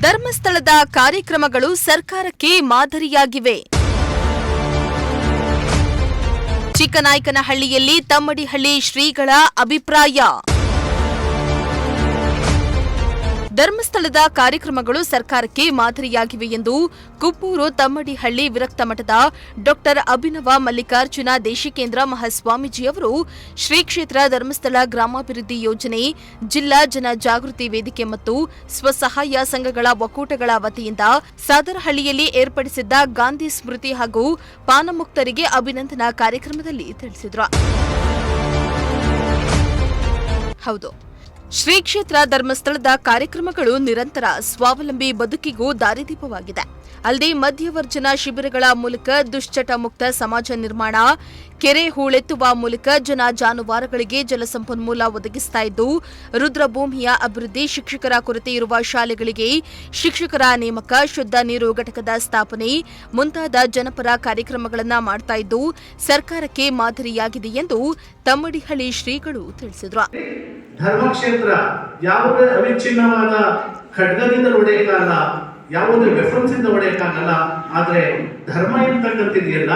ಧರ್ಮಸ್ಥಳದ ಕಾರ್ಯಕ್ರಮಗಳು ಸರ್ಕಾರಕ್ಕೆ ಮಾದರಿಯಾಗಿವೆ. ಚಿಕ್ಕನಾಯಕನಹಳ್ಳಿಯಲ್ಲಿ ತಮ್ಮಡಿಹಳ್ಳಿ ಶ್ರೀಗಳ ಅಭಿಪ್ರಾಯ. ಧರ್ಮಸ್ಥಳದ ಕಾರ್ಯಕ್ರಮಗಳು ಸರ್ಕಾರಕ್ಕೆ ಮಾದರಿಯಾಗಿವೆ ಎಂದು ಕುಪ್ಪೂರು ತಮ್ಮಡಿಹಳ್ಳಿ ವಿರಕ್ತ ಮಠದ ಡಾ ಅಭಿನವ ಮಲ್ಲಿಕಾರ್ಜುನ ದೇಶಿಕೇಂದ್ರ ಮಹಾಸ್ವಾಮೀಜಿ ಅವರು ಶ್ರೀ ಕ್ಷೇತ್ರ ಧರ್ಮಸ್ಥಳ ಗ್ರಾಮಾಭಿವೃದ್ಧಿ ಯೋಜನೆ, ಜಿಲ್ಲಾ ಜನ ಜಾಗೃತಿ ವೇದಿಕೆ ಮತ್ತು ಸ್ವಸಹಾಯ ಸಂಘಗಳ ಒಕ್ಕೂಟಗಳ ವತಿಯಿಂದ ಸಾದರಹಳ್ಳಿಯಲ್ಲಿ ಏರ್ಪಡಿಸಿದ್ದ ಗಾಂಧಿ ಸ್ಮೃತಿ ಹಾಗೂ ಪಾನಮುಕ್ತರಿಗೆ ಅಭಿನಂದನಾ ಕಾರ್ಯಕ್ರಮದಲ್ಲಿ ತಿಳಿಸಿದರು. ಹೌದು, ಶ್ರೀ ಕ್ಷೇತ್ರ ಧರ್ಮಸ್ಥಳದ ಕಾರ್ಯಕ್ರಮಗಳು ನಿರಂತರ ಸ್ವಾವಲಂಬಿ ಬದುಕಿಗೂ ದಾರಿದೀಪವಾಗಿದೆ. ಅಲ್ಲದೆ ಮಧ್ಯವರ್ಜನ ಶಿಬಿರಗಳ ಮೂಲಕ ದುಶ್ಚಟ ಮುಕ್ತ ಸಮಾಜ ನಿರ್ಮಾಣ, ಕೆರೆ ಹೂಳೆತ್ತುವ ಮೂಲಕ ಜನ ಜಾನುವಾರುಗಳಿಗೆ ಜಲಸಂಪನ್ಮೂಲ ಒದಗಿಸ್ತಾ ಇದ್ದು, ರುದ್ರಭೂಮಿಯ ಅಭಿವೃದ್ಧಿ, ಶಿಕ್ಷಕರ ಕೊರತೆ ಇರುವ ಶಾಲೆಗಳಿಗೆ ಶಿಕ್ಷಕರ ನೇಮಕ, ಶುದ್ಧ ನೀರು ಘಟಕದ ಸ್ಥಾಪನೆ ಮುಂತಾದ ಜನಪರ ಕಾರ್ಯಕ್ರಮಗಳನ್ನು ಮಾಡ್ತಾ ಇದ್ದು ಸರ್ಕಾರಕ್ಕೆ ಮಾದರಿಯಾಗಿದೆ ಎಂದು ತಮ್ಮಡಿಹಳ್ಳಿ ಶ್ರೀಗಳು ತಿಳಿಸಿದರು. ಧರ್ಮಕ್ಷೇತ್ರ ಯಾವುದೇ ಅವಿಚ್ಛಿನ್ನವಾದ ಖಡ್ಗದಿಂದ ಒಡೆಯಕ್ಕಾಗಲ್ಲ, ಯಾವುದೇ ರೆಫರೆನ್ಸ್ ಇಂದ ಒಡೆಯಕ್ಕಾಗಲ್ಲ. ಆದ್ರೆ ಧರ್ಮ ಇರ್ತಕ್ಕಂಥದ್ದಿದೆಯಲ್ಲ,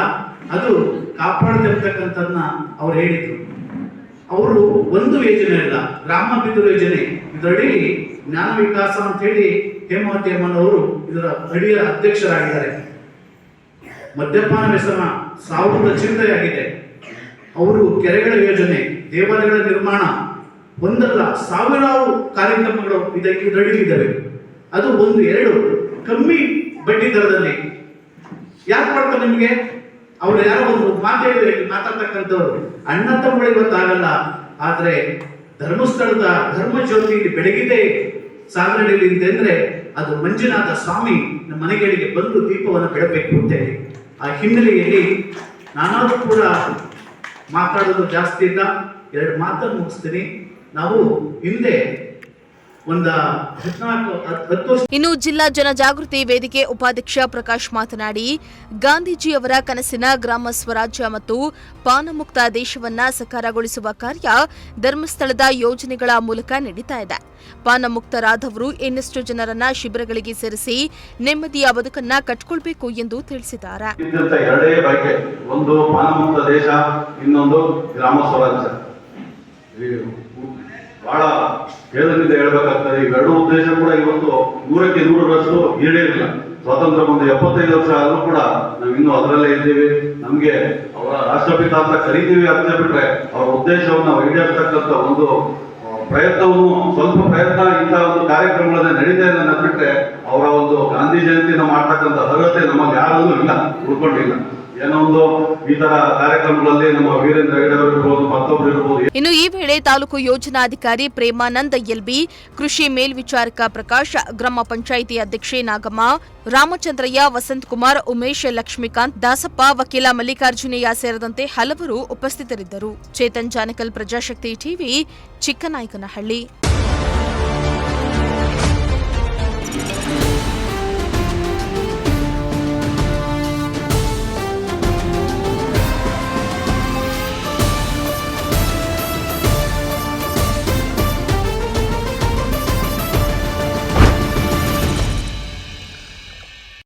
ಅದು ಕಾಪಾಡದಿರ್ತಕ್ಕಂಥದ್ದನ್ನ ಅವ್ರು ಹೇಳಿದ್ರು. ಅವರು ಒಂದು ಯೋಜನೆ ಇಲ್ಲ, ಗ್ರಾಮಾಭಿವೃದ್ಧಿ ಯೋಜನೆ, ಇದರಡಿ ಜ್ಞಾನ ವಿಕಾಸ ಅಂತ ಹೇಳಿ ಹೇಮಾವತಿ ಅಮ್ಮನವರು ಇದರ ಅಡಿಯ ಅಧ್ಯಕ್ಷರಾಗಿದ್ದಾರೆ. ಮದ್ಯಪಾನ ವ್ಯಸನ ಸಾವಿರದ ಚಿಂತೆಯಾಗಿದೆ. ಅವರು ಕೆರೆಗಳ ಯೋಜನೆ, ದೇವಾಲಯಗಳ ನಿರ್ಮಾಣ, ಒಂದಲ್ಲ ಸಾವಿರಾರು ಕಾರ್ಯಕ್ರಮಗಳು ಇದರಡಿಲಿದ್ದಾವೆ. ಅದು ಒಂದು ಎರಡು ಕಮ್ಮಿ ಬಡ್ಡಿ ದರದಲ್ಲಿ ಯಾಕೆ ಮಾಡ್ತಾರೆ ನಿಮಗೆ? ಅವ್ರು ಯಾರೋ ಒಂದು ಮಾತಾಡ್ತಕ್ಕಂಥವ್ರು ಅಣ್ಣ ತಮ್ಮಗಳು ಇವತ್ತಾಗಲ್ಲ. ಆದ್ರೆ ಧರ್ಮಸ್ಥಳದ ಧರ್ಮ ಜ್ಯೋತಿ ಬೆಳಗಿದೆ ಸಾಗರದಲ್ಲಿ ಅಂತಂದ್ರೆ ಅದು ಮಂಜುನಾಥ ಸ್ವಾಮಿ ನಮ್ಮ ಮನೆಗಳಿಗೆ ಬಂದು ದೀಪವನ್ನು ಬೆಳಬೇಕು ಅಂತ ಹೇಳಿ. ಆ ಹಿನ್ನೆಲೆಯಲ್ಲಿ ನಾನಾದ್ರೂ ಕೂಡ ಮಾತಾಡೋದು ಜಾಸ್ತಿ ಇಲ್ಲ, ಎರಡು ಮಾತನ್ನು ಮುಗಿಸ್ತೀನಿ. ನಾವು ಹಿಂದೆ ಇನ್ನು ಜಿಲ್ಲಾ ಜನಜಾಗೃತಿ ವೇದಿಕೆ ಉಪಾಧ್ಯಕ್ಷ ಪ್ರಕಾಶ್ ಮಾತನಾಡಿ, ಗಾಂಧೀಜಿಯವರ ಕನಸಿನ ಗ್ರಾಮ ಸ್ವರಾಜ್ಯ ಮತ್ತು ಪಾನಮುಕ್ತ ದೇಶವನ್ನ ಸಾಕಾರಗೊಳಿಸುವ ಕಾರ್ಯ ಧರ್ಮಸ್ಥಳದ ಯೋಜನೆಗಳ ಮೂಲಕ ನಡೀತಾ ಇದೆ. ಪಾನಮುಕ್ತರಾದವರು ಇನ್ನಷ್ಟು ಜನರನ್ನ ಶಿಬಿರಗಳಿಗೆ ಸೇರಿಸಿ ನೆಮ್ಮದಿಯ ಬದುಕನ್ನ ಕಟ್ಟಿಕೊಳ್ಬೇಕು ಎಂದು ತಿಳಿಸಿದ್ದಾರೆ. ಒಂದು ಪಾನಮುಕ್ತ ದೇಶ, ಇನ್ನೊಂದು ಗ್ರಾಮ ಸ್ವರಾಜ್ಯ. ಬಹಳ ಕೇಂದ್ರದಿಂದ ಹೇಳ್ಬೇಕಾಗ್ತದೆ. ಇವೆರಡು ಉದ್ದೇಶ ಕೂಡ ಇವತ್ತು 100ಕ್ಕೆ 100ರಷ್ಟು ಈಡೇರಿಲ್ಲ. ಸ್ವಾತಂತ್ರ್ಯ ಒಂದು 75 ವರ್ಷ ಆದ್ರೂ ಕೂಡ ನಾವು ಇನ್ನೂ ಅದರಲ್ಲೇ ಇದ್ದೀವಿ. ನಮ್ಗೆ ಅವರ ರಾಷ್ಟ್ರಪಿತ ಅಂತ ಕರಿತೀವಿ ಅಂತ ಬಿಟ್ರೆ ಅವರ ಉದ್ದೇಶವನ್ನು ನಾವು ಈಡೇರ್ತಕ್ಕಂಥ ಒಂದು ಪ್ರಯತ್ನವನ್ನು, ಸ್ವಲ್ಪ ಪ್ರಯತ್ನ ಇಂಥ ಒಂದು ಕಾರ್ಯಕ್ರಮಗಳನ್ನ ನಡೀತಾ ಇದೆ ಅಂತ ಬಿಟ್ರೆ ಅವರ ಒಂದು ಗಾಂಧಿ ಜಯಂತಿನ ಮಾಡ್ತಕ್ಕಂಥ ಅರ್ಹತೆ ನಮಗೆ ಯಾರಲ್ಲೂ ಇಲ್ಲ, ಉಳ್ಕೊಂಡಿಲ್ಲ. ಏನೋ ಒಂದು ಈ ತರ ಕಾರ್ಯಕ್ರಮಗಳಲ್ಲಿ ನಮ್ಮ ವೀರೇಂದ್ರ ಹೆಗಡೆ ಅವರು ಇರ್ಬೋದು, ಮತ್ತೊಬ್ರು ಇರ್ಬೋದು. ಇನ್ನು ಈ ವೇಳೆ ತಾಲೂಕು ಯೋಜನಾಧಿಕಾರಿ ಪ್ರೇಮಾನಂದ ಎಲ್ಬಿ, ಕೃಷಿ ಮೇಲ್ವಿಚಾರಕ ಪ್ರಕಾಶ್, ಗ್ರಾಮ ಪಂಚಾಯಿತಿ ಅಧ್ಯಕ್ಷೆ ನಾಗಮ್ಮ, ರಾಮಚಂದ್ರಯ್ಯ, ವಸಂತಕುಮಾರ್, ಉಮೇಶ್, ಲಕ್ಷ್ಮೀಕಾಂತ್, ದಾಸಪ್ಪ, ವಕೀಲ ಮಲ್ಲಿಕಾರ್ಜುನಯ್ಯ ಸೇರಿದಂತೆ ಹಲವರು ಉಪಸ್ಥಿತರಿದ್ದರು. ಚೇತನ್ ಜಾನಕಲ್, ಪ್ರಜಾಶಕ್ತಿ ಟಿವಿ, ಚಿಕ್ಕನಾಯಕನಹಳ್ಳಿ.